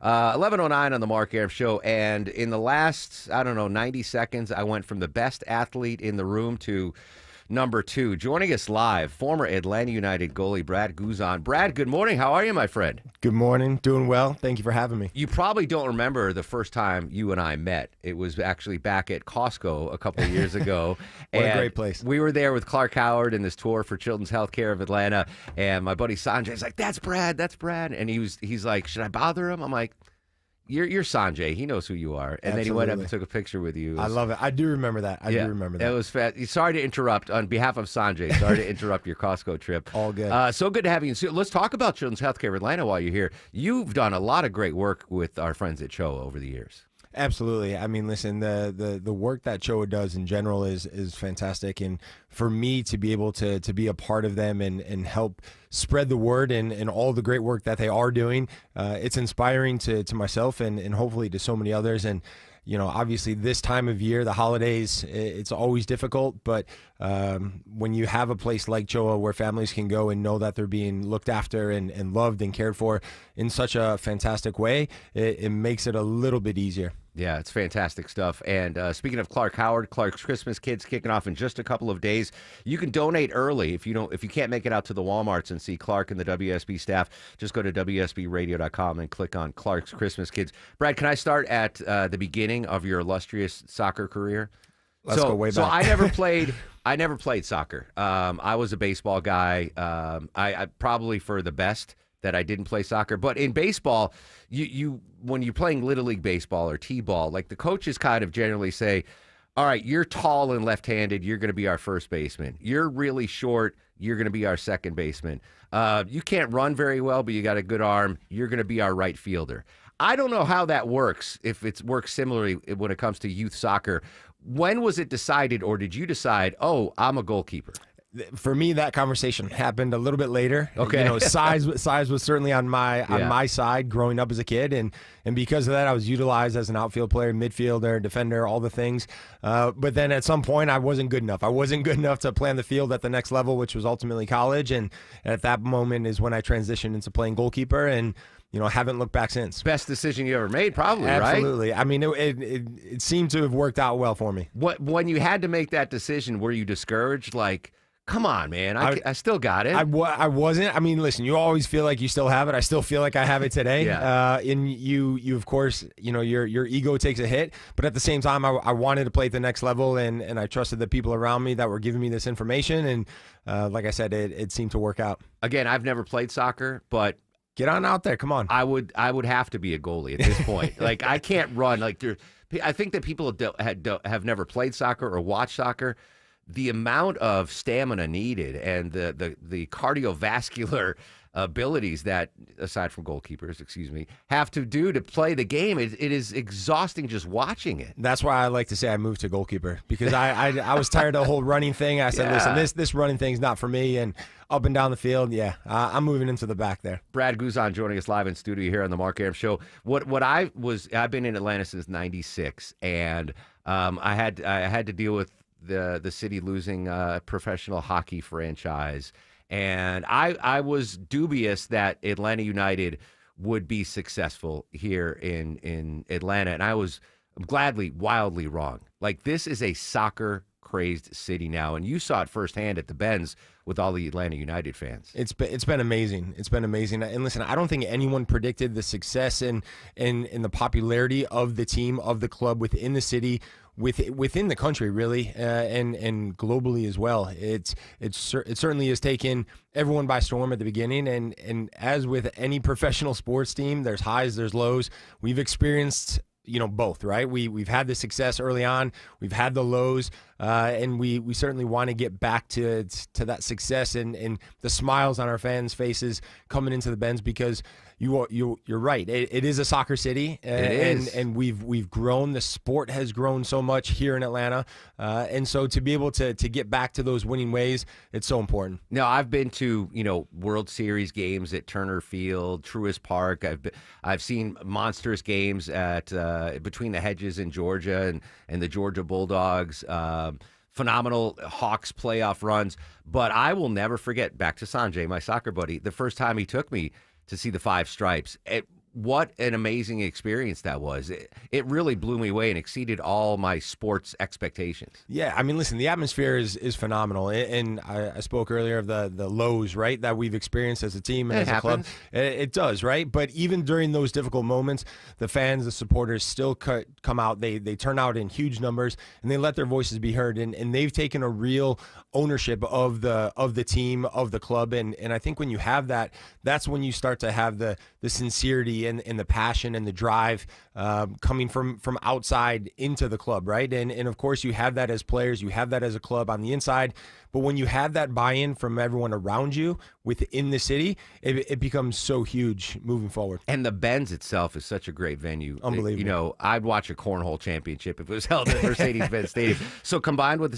11:09 on the Mark Arum Show, and in the last, 90 seconds, I went from the best athlete in the room to number two. Joining us live, former Atlanta United goalie Brad Guzan. Brad, good morning. How are you, my friend? Good morning. Doing well. Thank you for having me. You probably don't remember the first time you and I met. It was actually back at Costco a couple of years ago. What a great place. We were there with Clark Howard in this tour for Children's Healthcare of Atlanta, and my buddy Sanjay's like, that's Brad. And he's like, should I bother him? I'm like, You're Sanjay. He knows who you are. And Then he went up and took a picture with you. I love it. I do remember that. I do remember that. It was fast. Sorry to interrupt. On behalf of Sanjay, sorry to interrupt your Costco trip. All good. So good to have you. So let's talk about Children's Healthcare of Atlanta while you're here. You've done a lot of great work with our friends at CHOA over the years. Absolutely. I mean, listen, the work that CHOA does in general is fantastic. And for me to be able to be a part of them and help spread the word and all the great work that they are doing, it's inspiring to myself and hopefully to so many others. And obviously this time of year, the holidays, it's always difficult. But when you have a place like CHOA where families can go and know that they're being looked after and loved and cared for in such a fantastic way, it makes it a little bit easier. Yeah, it's fantastic stuff. And speaking of Clark Howard, Clark's Christmas Kids kicking off in just a couple of days. You can donate early if you can't make it out to the Walmarts and see Clark and the WSB staff. Just go to WSBradio.com and click on Clark's Christmas Kids. Brad, can I start at the beginning of your illustrious soccer career? Let's go way back. So I never played soccer. I was a baseball guy. I probably for the best that I didn't play soccer. But in baseball, you when you're playing Little League baseball or T-ball, like the coaches kind of generally say, all right, you're tall and left-handed, you're going to be our first baseman. You're really short, you're going to be our second baseman. You can't run very well, but you got a good arm, you're going to be our right fielder. I don't know how that works, if it works similarly when it comes to youth soccer. When was it decided, or did you decide, oh, I'm a goalkeeper? For me, that conversation happened a little bit later. Okay. Size was certainly on my side growing up as a kid, and because of that, I was utilized as an outfield player, midfielder, defender, all the things. But then at some point, I wasn't good enough. I wasn't good enough to play on the field at the next level, which was ultimately college. And at that moment is when I transitioned into playing goalkeeper, and haven't looked back since. Best decision you ever made, probably, right? Absolutely. I mean, it seemed to have worked out well for me. When you had to make that decision, were you discouraged? Like, come on, man, I still got it. I wasn't. I mean, listen, you always feel like you still have it. I still feel like I have it today. Yeah. And you of course, your ego takes a hit. But at the same time, I wanted to play at the next level, and I trusted the people around me that were giving me this information. And like I said, it seemed to work out. Again, I've never played soccer, but get on out there. Come on. I would have to be a goalie at this point. Like, I can't run. Like, I think that people have never played soccer or watched soccer. The amount of stamina needed and the cardiovascular abilities that, aside from goalkeepers, have to do to play the game, it is exhausting just watching it. That's why I like to say I moved to goalkeeper, because I was tired of the whole running thing. I said, listen, this running thing's not for me, and up and down the field, I'm moving into the back there. Brad Guzan joining us live in studio here on the Mark Arum Show. I've been in Atlanta since '96, and I had to deal with the city losing a professional hockey franchise. And I was dubious that Atlanta United would be successful here in Atlanta. And I was gladly, wildly wrong. Like, this is a soccer-crazed city now. And you saw it firsthand at the Benz with all the Atlanta United fans. It's been amazing. It's been amazing. And listen, I don't think anyone predicted the success and the popularity of the team, of the club within the city, within the country, really, and globally as well. It certainly has taken everyone by storm at the beginning, and as with any professional sports team, there's highs, there's lows. We've experienced both, right? We've had the success early on, we've had the lows, and we certainly want to get back to that success and the smiles on our fans' faces coming into the Benz, because you're right. It is a soccer city, and we've grown. The sport has grown so much here in Atlanta, and so to be able to get back to those winning ways, it's so important. Now, I've been to World Series games at Turner Field, Truist Park. I've seen monstrous games at Between the Hedges in Georgia and the Georgia Bulldogs. Phenomenal Hawks playoff runs, but I will never forget, back to Sanjay, my soccer buddy, the first time he took me to see the Five Stripes. what an amazing experience that was. It really blew me away and exceeded all my sports expectations. Yeah, I mean, listen, the atmosphere is phenomenal, and I spoke earlier of the lows, right, that we've experienced as a team and It as a club. happens. It does, right? But even during those difficult moments, the fans, the supporters still come out. They turn out in huge numbers, and they let their voices be heard, and they've taken a real ownership of the team, of the club, and I think when you have that, that's when you start to have the sincerity and the passion and the drive coming from outside into the club, right? And of course you have that as players, you have that as a club on the inside, but when you have that buy-in from everyone around you within the city, it becomes so huge moving forward. And the Benz itself is such a great venue. Unbelievable. You know, I'd watch a cornhole championship if it was held at Mercedes-Benz Stadium. So combined with the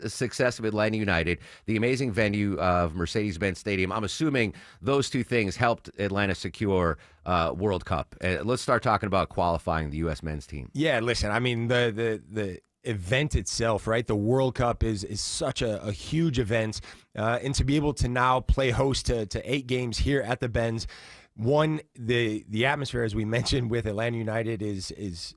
success of Atlanta United, the amazing venue of Mercedes-Benz Stadium, I'm assuming those two things helped Atlanta secure World Cup. Let's start talking about qualifying the U.S. men's team. Yeah, listen, I mean, the event itself, right? The World Cup is such a huge event, and to be able to now play host to 8 games here at the Benz, one, the atmosphere, as we mentioned, with Atlanta United is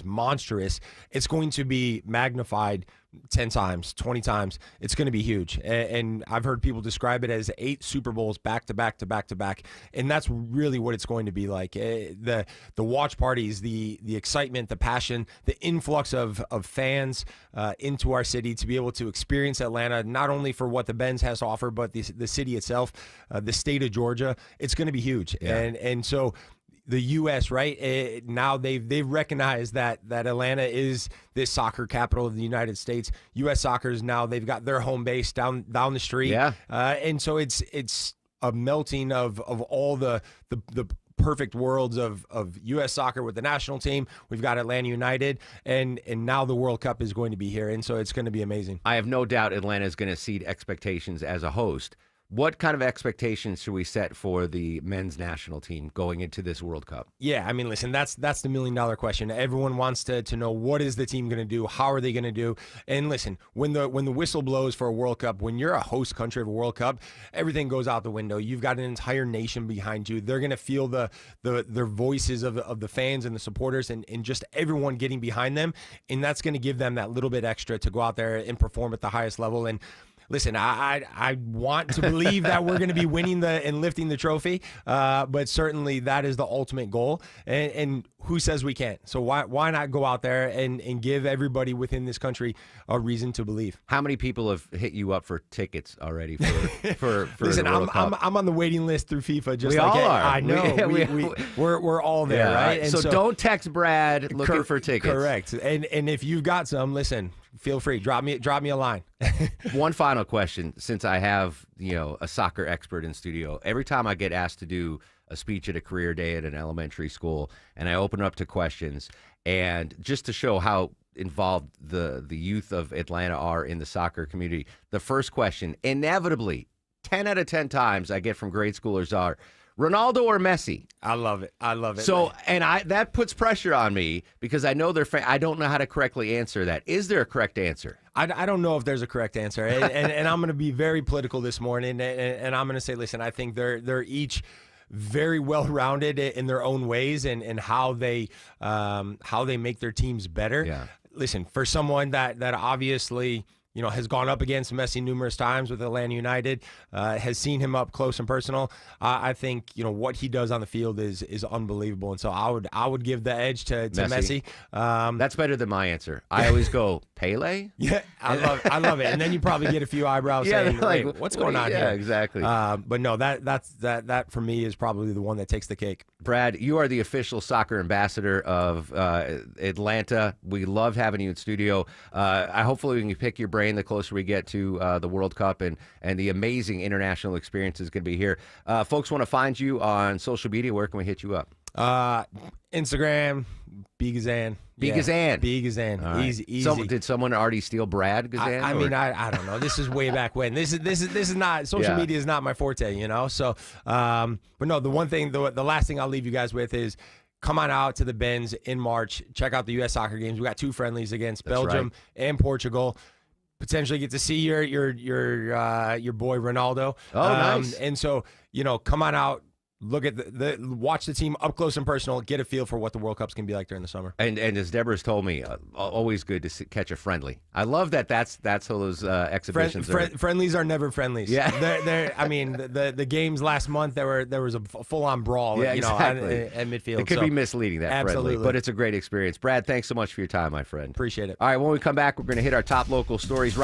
monstrous. It's going to be magnified 10 times, 20 times. It's going to be huge. And I've heard people describe it as 8 Super Bowls back to back to back to back. And that's really what it's going to be like. The watch parties, the excitement, the passion, the influx of fans into our city to be able to experience Atlanta, not only for what the Benz has to offer, but the city itself, the state of Georgia. It's going to be huge. Yeah. And so the U.S., right, now they've recognized that Atlanta is this soccer capital of the United States. U.S. Soccer's now, they've got their home base down the street. Yeah. And so it's a melting of all the perfect worlds of U.S. soccer with the national team. We've got Atlanta United, and now the World Cup is going to be here, and so it's going to be amazing. I have no doubt Atlanta is going to exceed expectations as a host. What kind of expectations should we set for the men's national team going into this World Cup? Yeah, I mean, listen, that's the $1 million question. Everyone wants to know, what is the team going to do? How are they going to do? And listen, when the whistle blows for a World Cup, when you're a host country of a World Cup, everything goes out the window. You've got an entire nation behind you. They're going to feel their voices of the fans and the supporters and just everyone getting behind them, and that's going to give them that little bit extra to go out there and perform at the highest level. And listen, I want to believe that we're going to be winning and lifting the trophy, but certainly that is the ultimate goal. And who says we can't? So why not go out there and give everybody within this country a reason to believe? How many people have hit you up for tickets already for Listen, the World Cup? I'm on the waiting list through FIFA. Just We like all are. I know. We're all there, Yeah, right? And so don't text Brad looking for tickets. Correct. And if you've got some, listen, feel free. Drop me a line. One final question, since I have a soccer expert in studio. Every time I get asked to do a speech at a career day at an elementary school, and I open up to questions, and just to show how involved the youth of Atlanta are in the soccer community, the first question, inevitably, 10 out of 10 times I get from grade schoolers are, Ronaldo or Messi? I love it. So, and that puts pressure on me because I know I don't know how to correctly answer that. Is there a correct answer? I don't know if there's a correct answer, and I'm going to be very political this morning, and I'm going to say, listen, I think they're each very well-rounded in their own ways and how they make their teams better. Yeah. Listen, for someone that obviously has gone up against Messi numerous times with Atlanta United, has seen him up close and personal. I think what he does on the field is unbelievable, and so I would give the edge to Messi. That's better than my answer. I always go Pele. Yeah, I love it, and then you probably get a few eyebrows saying, like, "Wait, what's going on here?" Yeah, exactly. But no, that for me is probably the one that takes the cake. Brad, you are the official soccer ambassador of Atlanta. We love having you in studio. Hopefully we can pick your brain the closer we get to the World Cup and the amazing international experience is going to be here. Folks want to find you on social media. Where can we hit you up? Instagram, Guzan. Guzan. Right. Easy. Did someone already steal Brad Guzan? I mean, I don't know. This is way back when. This is not social media is not my forte, So, but no, the last thing I'll leave you guys with is, come on out to the Benz in March. Check out the U.S. soccer games. We got 2 friendlies against Belgium and Portugal. Potentially get to see your boy Ronaldo. Oh, nice. And so, come on out. look at watch the team up close and personal, get a feel for what the World Cups can be like during the summer. And as Deborah's told me, always good to catch a friendly. I love that. That's how those exhibitions are. Friendlies are never friendlies. Yeah, they're. I mean, the games last month there was a full on brawl. Yeah, exactly. At midfield. It could be misleading, that absolutely. friendly, but it's a great experience. Brad, thanks so much for your time, my friend. Appreciate it. All right, when we come back, we're going to hit our top local stories.